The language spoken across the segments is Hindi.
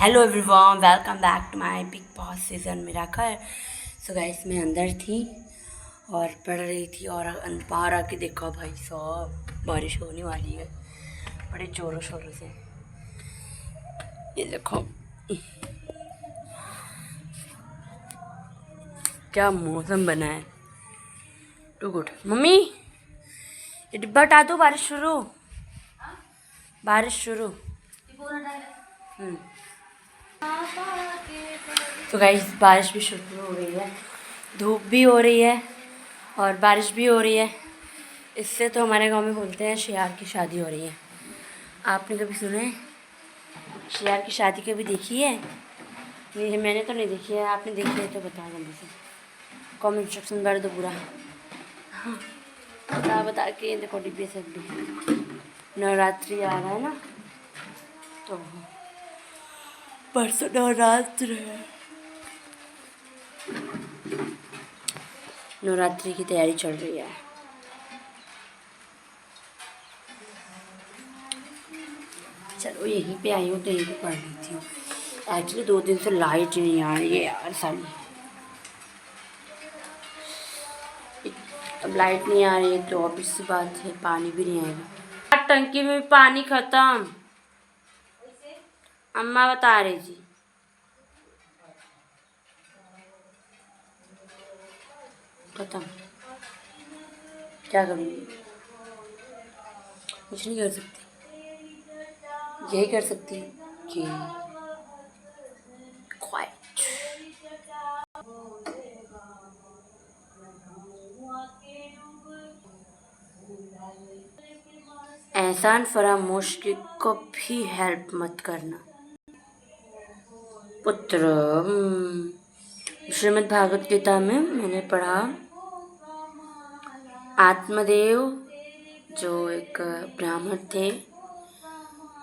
Hello everyone, welcome back to my Bigg Boss season miracle. So guys, मैं अंदर थी और पढ़ रही थी और बाहर आके देखा भाई साहब बारिश होने वाली है बड़े ज़ोरों शोरों से। ये देखो क्या मौसम बना है, टू गुड। मम्मी ये डिब्बा हटा दो, बारिश शुरू। तो गाइस बारिश भी शुरू हो गई है, धूप भी हो रही है और बारिश भी हो रही है। इससे तो हमारे गांव में बोलते हैं शेयार की शादी हो रही है। आपने कभी सुना है शेयार की शादी? कभी देखी है? नहीं, मैंने तो नहीं देखी है। आपने देखी है तो बताओ जल्दी से, कमेंट सेक्शन कर दो पूरा। हाँ, बता के देखो डिब्बे से नवरात्रि आ रहा है ना, तो परसों नवरात्र है। नवरात्रि की तैयारी चल रही है। चलो यहीं पे आई हूँ तो यहीं पे पढ़ लेती हूँ। एक्चुअली 2 दिन से लाइट नहीं आ रही है यार साली। अब लाइट नहीं आ रही है तो ऑब्वियस सी बात है पानी भी नहीं आएगा। टंकी में पानी खत्म, अम्मा बता रही थी। खत्म, क्या करूँगी? कुछ नहीं कर सकती, यही कर सकती हूँ कि क्वाइट। एहसान फरामोश की कभी हेल्प मत करना पुत्र। श्रीमद् भागवत गीता में मैंने पढ़ा, आत्मदेव जो एक ब्राह्मण थे,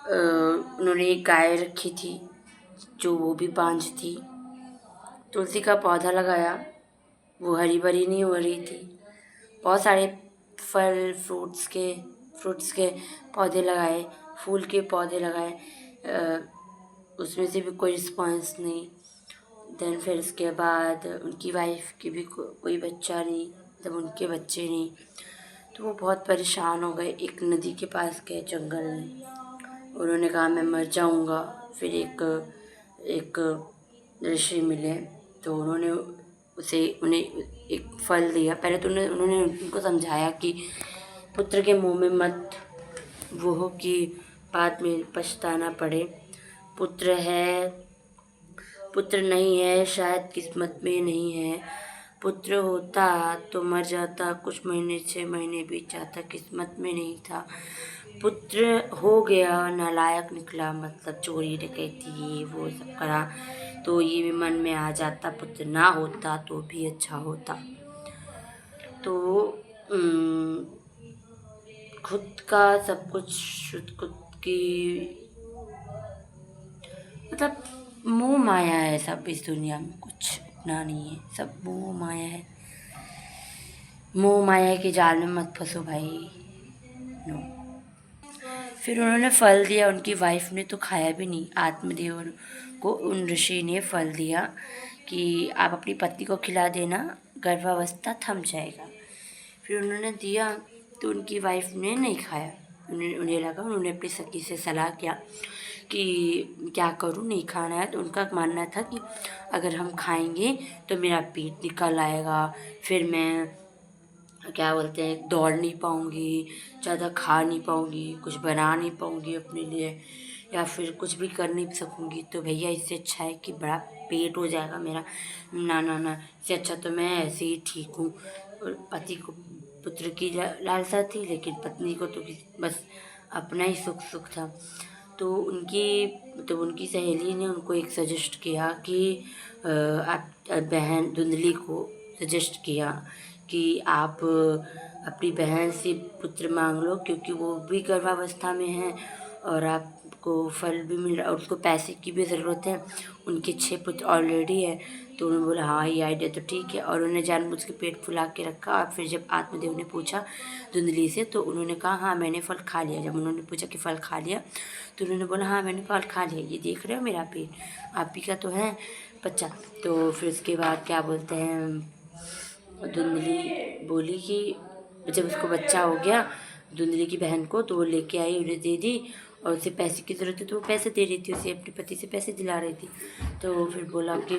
उन्होंने एक गाय रखी थी जो वो भी बांझ थी। तुलसी का पौधा लगाया, वो हरी भरी नहीं हो रही थी। बहुत सारे फल फ्रूट्स के पौधे लगाए, फूल के पौधे लगाए, उसमें से भी कोई रिस्पॉन्स नहीं। देन फिर उसके बाद उनकी वाइफ की भी कोई बच्चा नहीं, तब उनके बच्चे नहीं, तो वो बहुत परेशान हो गए। एक नदी के पास गए जंगल में, उन्होंने कहा मैं मर जाऊंगा। फिर एक ऋषि मिले तो उन्होंने उन्हें एक फल दिया। पहले तो उन्होंने उनको समझाया कि पुत्र के मुंह में मत वो हो कि बाद में पछताना पड़े। पुत्र नहीं है, शायद किस्मत में नहीं है। पुत्र होता तो मर जाता, कुछ महीने 6 महीने बीत जाता, किस्मत में नहीं था। पुत्र हो गया, नालायक निकला, मतलब चोरी डकैती ये वो सब करा, तो ये भी मन में आ जाता पुत्र ना होता तो भी अच्छा होता। तो खुद का सब कुछ खुद की, मतलब मोह माया है सब इस दुनिया में, कुछ अपना नहीं है, सब मोह माया है। मोह माया के जाल में मत फंसो भाई, नो। फिर उन्होंने फल दिया, उनकी वाइफ ने तो खाया भी नहीं। आत्मदेव को उन ऋषि ने फल दिया कि आप अपनी पत्नी को खिला देना, गर्भावस्था थम जाएगा। फिर उन्होंने दिया तो उनकी वाइफ ने नहीं खाया। उन्हें लगा, उन्होंने अपनी सखी से सलाह किया कि क्या करूं, नहीं खाना है। तो उनका मानना था कि अगर हम खाएंगे तो मेरा पेट निकल आएगा, फिर मैं क्या बोलते हैं दौड़ नहीं पाऊँगी, ज़्यादा खा नहीं पाऊँगी, कुछ बना नहीं पाऊँगी अपने लिए, या फिर कुछ भी कर नहीं सकूँगी। तो भैया इससे अच्छा है कि बड़ा पेट हो जाएगा मेरा। ना ना ना, इससे अच्छा तो मैं ऐसे ही ठीक हूँ। और पति को पुत्र की लालसा थी, लेकिन पत्नी को तो बस अपना ही सुख था। तो उनकी सहेली ने उनको एक सजेस्ट किया कि आप बहन धुंधली को सजेस्ट किया कि आप अपनी बहन से पुत्र मांग लो, क्योंकि वो भी गर्भावस्था में है और आप को फल भी मिल रहा है और उसको पैसे की भी ज़रूरत है। उनके 6 पुत्र ऑलरेडी है। तो उन्होंने बोला हाँ ये आइडिया तो ठीक है, और उन्होंने जानबूझ के पेट फुला के रखा। और फिर जब आत्मदेव ने पूछा धुंधली से तो उन्होंने कहा हाँ मैंने फल खा लिया। जब उन्होंने पूछा कि फल खा लिया तो उन्होंने बोला हाँ मैंने फल खा लिया, ये देख रहे हो मेरा पेट, आप ही का तो है बच्चा। तो फिर उसके बाद क्या बोलते हैं, धुंधली बोली कि जब उसको बच्चा हो गया धुंधली की बहन को, तो वो लेके आई, उन्हें दे दी। और उसे पैसे की ज़रूरत है तो वो पैसे दे रही थी, उसे अपने पति से पैसे दिला रही थी। तो फिर बोला कि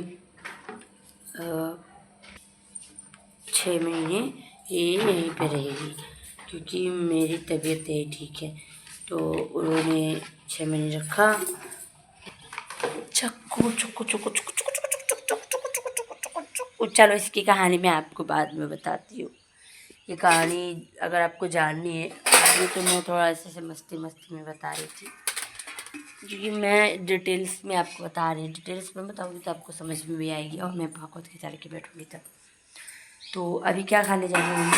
6 महीने ये यहीं पे रहेगी क्योंकि मेरी तबीयत नहीं ठीक है। तो उन्होंने 6 महीने रखा। चक्कू चुक्कू चुक्कू चुक्कू चुक्कू चुक्कू चुक्कू चुक्कू चुक्कू चुक्कू चुक्कू चुक्कू। चलो इसकी कहानी मैं आपको बाद में बताती हूँ। ये कहानी अगर आपको जाननी है, ये तो मैं थोड़ा ऐसे मस्ती में बता रही थी क्योंकि मैं डिटेल्स में आपको बता रही हूँ। डिटेल्स में बताऊँगी तो आपको समझ में भी आएगी और मैं भागवत की तरह के बैठूँगी तब। तो अभी क्या खाने जा रहे हैं?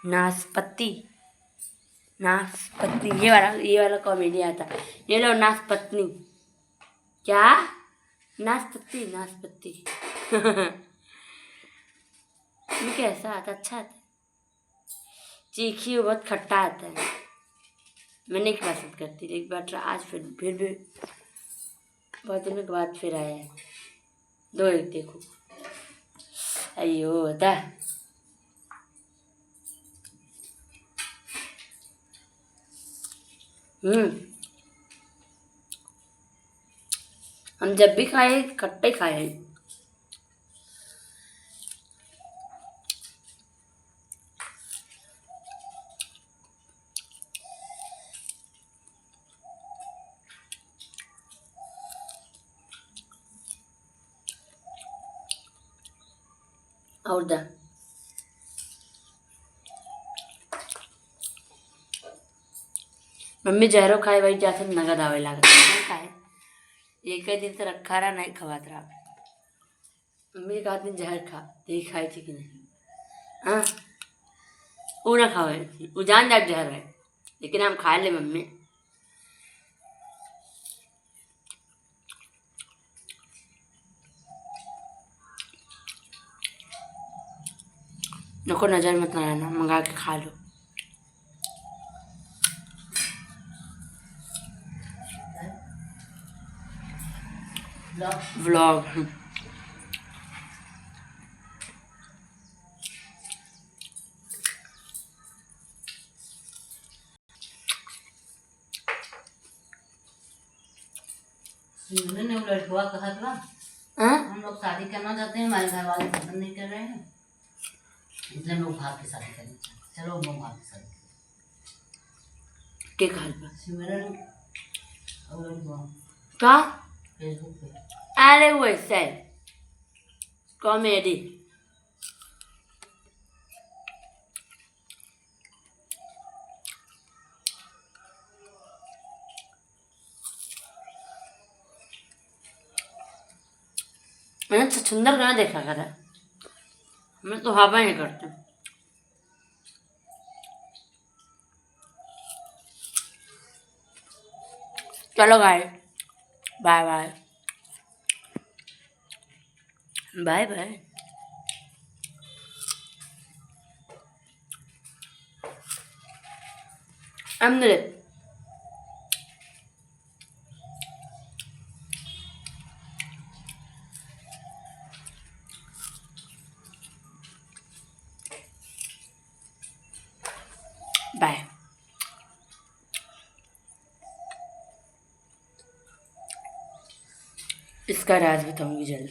नाशपत्ती। नाशपत्ती ये वाला कॉमेडी आता। ये लो नाशपत्ती। क्या? नाशपत्ती नाशपत्ती। ये कैसा आता? अच्छा आता है। चीखी बहुत खट्टा आता है। मैं नहीं पसंद करती, एक बार आज फिर भी बहुत दिनों के बाद फिर आया है। दो एक देखो। अयो होता हम जब भी खाए खट्टे खाए हैं। और दा मम्मी जहरो खाए भाई जाते नगद आवे लागत नहीं खाए। एक दिन तो रखा रहा नहीं खवात रहा। मम्मी एक आदमी जहर खा यही खाई थी कि नहीं? हाँ वो ना खावे, वो जान जाट जहर है लेकिन हम खा ले मम्मी। नको नजर मत लगाना, मंगा के खा लो। व्लॉग ने वो लड़कुआ कहा था हम लोग शादी करना चाहते हैं, हमारे घर वाले पसंद नहीं कर रहे हैं, इसलिए हम लोग भाग के शादी करना चाहते हैं। चलो हम लोग भाग के शादी के घर पर सिमरन और लड़कुआ का? फेसबुक पे। अरे वैसे कॉमेडी। मैंने छछूंदर कहाँ देखा करा, मैं तो हवा नहीं करती। चलो guys, bye bye bye bye. Amrit bye. इसका राज बताऊंगी जल्द।